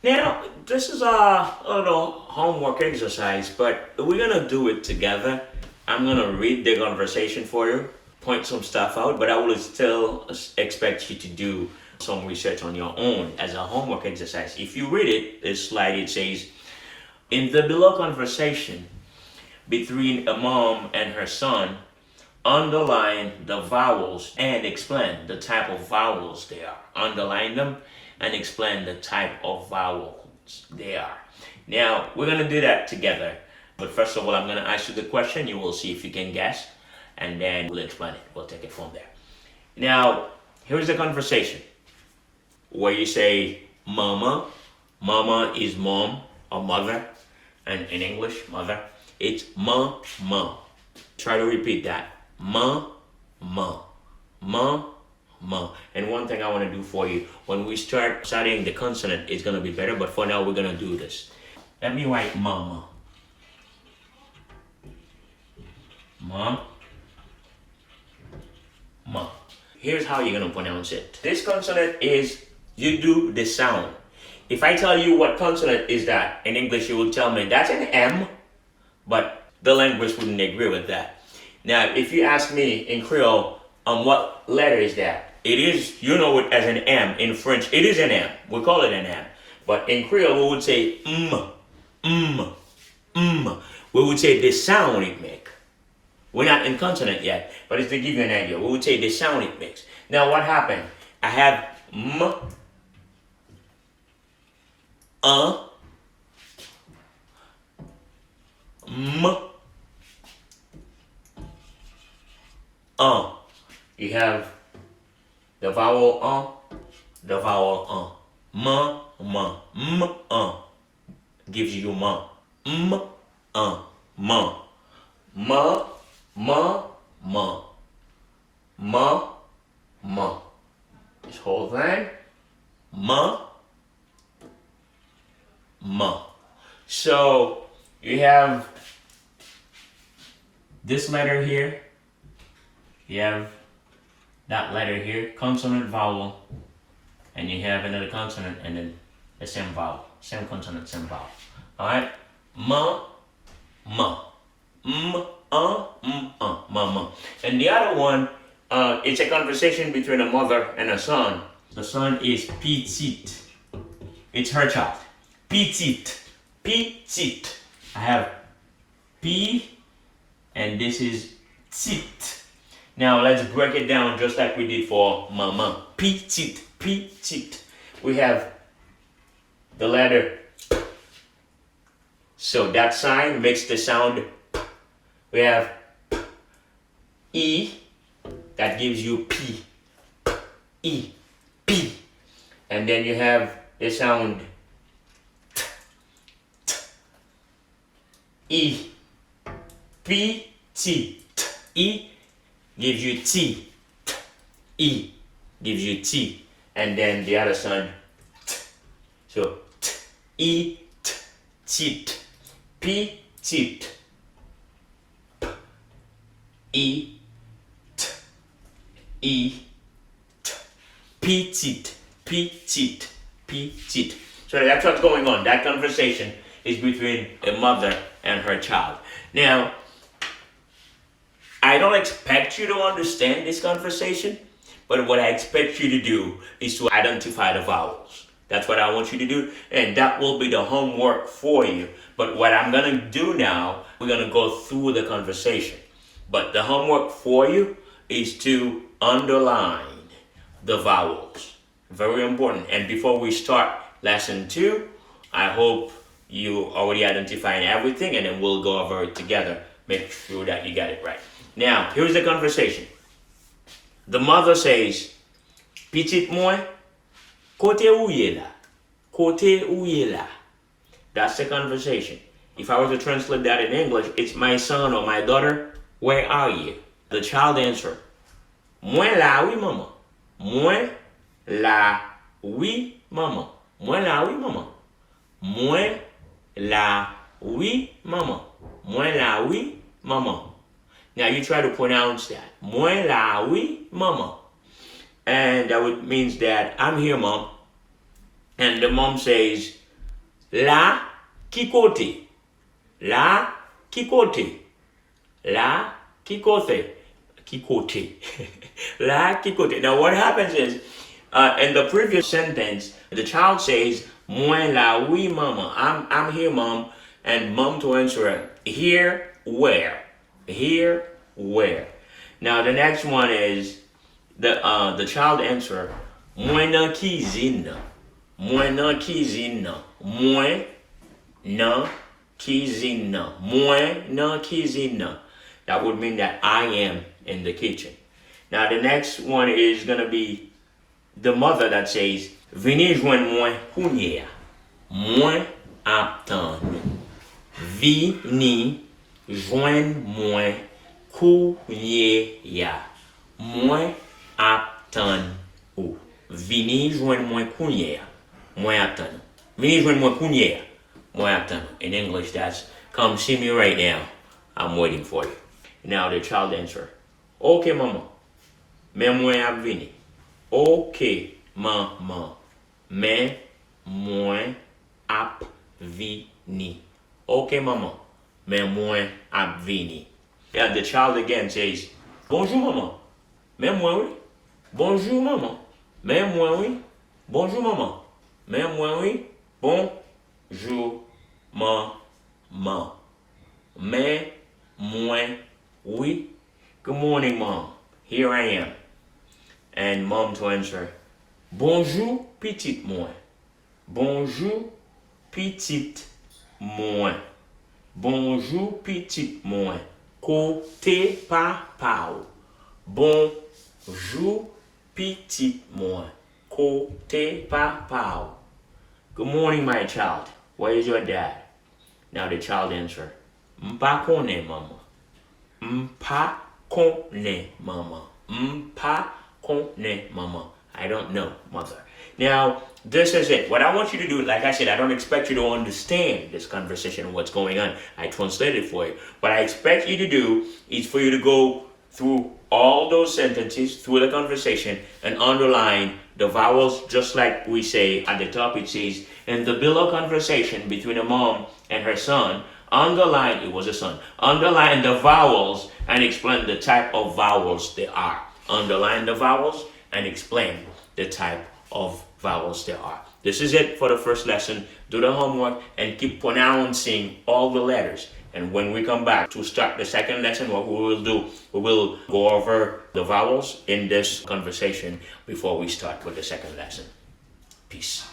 Now, this is a little homework exercise, but we're gonna do it together. I'm gonna read the conversation for you, point some stuff out, but I will still expect you to do some research on your own as a homework exercise. If you read it, this slide it says, in the below conversation between a mom and her son, underline the vowels and explain the type of vowels they are. Underline them and explain the type of vowels they are. Now, we're going to do that together. But first of all, I'm going to ask you the question. You will see if you can guess. And then we'll explain it. We'll take it from there. Now, here's the conversation where you say mama. Mama is mom or mother. And in English, mother. It's ma, ma. Try to repeat that. Ma, ma, ma, ma. And one thing I want to do for you, when we start studying the consonant, it's going to be better. But for now, we're going to do this. Let me write mama. Ma, ma. Here's how you're going to pronounce it. This consonant is, you do the sound. If I tell you what consonant is that, in English you will tell me that's an M, but the linguist wouldn't agree with that. Now, if you ask me in Creole, what letter is that? It is, you know it as an M. In French, it is an M. We call it an M. But in Creole, we would say We would say the sound it makes. We're not in consonant yet, but it's to give you an idea. We would say the sound it makes. Now, what happened? I have m, m, You have the vowel the vowel ma, ma, gives you ma, ma, ma, ma, ma, ma, ma. This whole thing, ma, ma. So you have this letter here. You have that letter here, consonant, vowel, and you have another consonant and then the same vowel, same consonant, same vowel. All right, ma, ma, ma. And the other one, it's a conversation between a mother and a son. The son is petite. It's her child. Petite, petite. I have P, and this is tit. Now let's break it down just like we did for mama. Petite, petite. We have the letter. So that sign makes the sound. We have E, that gives you P. E, P. And then you have the sound E, P, T, E gives you T, E gives you T, and then the other sound T. So E, T, tit, P, tit, E, T, E, T, petite, petite, petite. So that's what's going on. That conversation is between a mother and her child. Now, I don't expect you to understand this conversation, but what I expect you to do is to identify the vowels. That's what I want you to do, and that will be the homework for you. But what I'm going to do now, we're going to go through the conversation. But the homework for you is to underline the vowels. Very important. And before we start lesson 2, I hope you already identified everything, and then we'll go over it together. Make sure that you got it right. Now, here's the conversation. The mother says, Petite moi, kote ou ye la? Kote ou ye la? That's the conversation. If I were to translate that in English, it's my son or my daughter, where are you? The child answered, Moi la oui maman. Moi la oui maman. Moi la oui maman. Moi la oui maman. Moi la oui maman. Now you try to pronounce that. Moi la oui maman. And that means that I'm here, mom. And the mom says, La qui côté. La qui côté. La qui côté. Qui côté. La qui côté. Now what happens is, in the previous sentence, the child says, Moi la oui mama. I'm here, mom. And mom to answer, here where? Here where? Now the next one is the child answer, Moi nan cuisine. Moi nan cuisine. Moi nan cuisine. Moi nan cuisine. That would mean that I am in the kitchen. Now the next one is gonna be the mother that says, Venez joindre moi kounye. Moi aptan. Vini joindre moi kounye ya. Moi aptan ou. Vini joindre moi kounye ya. Moi aptan. Vini joindre moi kounye ya. Moi aptan. In English, that's come see me right now. I'm waiting for you. Now the child answer, Okay, mama. Mais moi ap vini. Okay, mama. Mais moi ap vini. Okay, mama. Mais moi ap vini. Yeah, the child again says, Bonjour, mama. Mais moi oui. Bonjour, mama. Mais moi oui. Bonjour, mama. Mais moi oui. Bonjour, mama. Mais moi oui. Good morning, mom. Here I am. And mom to answer, Bonjour, petite moi. Bonjour, petite moi. Bonjour, petite moi. Côté papa. Bonjour, petite moi. Côté papa. Good morning, my child. Where is your dad? Now the child answer, M'pa konnen, mama. M'pa konnen, mama. M'pa konnen, mama. I don't know, mother. Now, this is it. What I want you to do, like I said, I don't expect you to understand this conversation and what's going on. I translated it for you. What I expect you to do is for you to go through all those sentences, through the conversation, and underline the vowels, just like we say at the top. It says, in the below conversation between a mom and her son, underline, it was a son, underline the vowels and explain the type of vowels they are. Underline the vowels and explain the type of vowels there are. This is it for the first lesson. Do the homework and keep pronouncing all the letters. And when we come back to start the second lesson, what we will do, we will go over the vowels in this conversation before we start with the second lesson. Peace.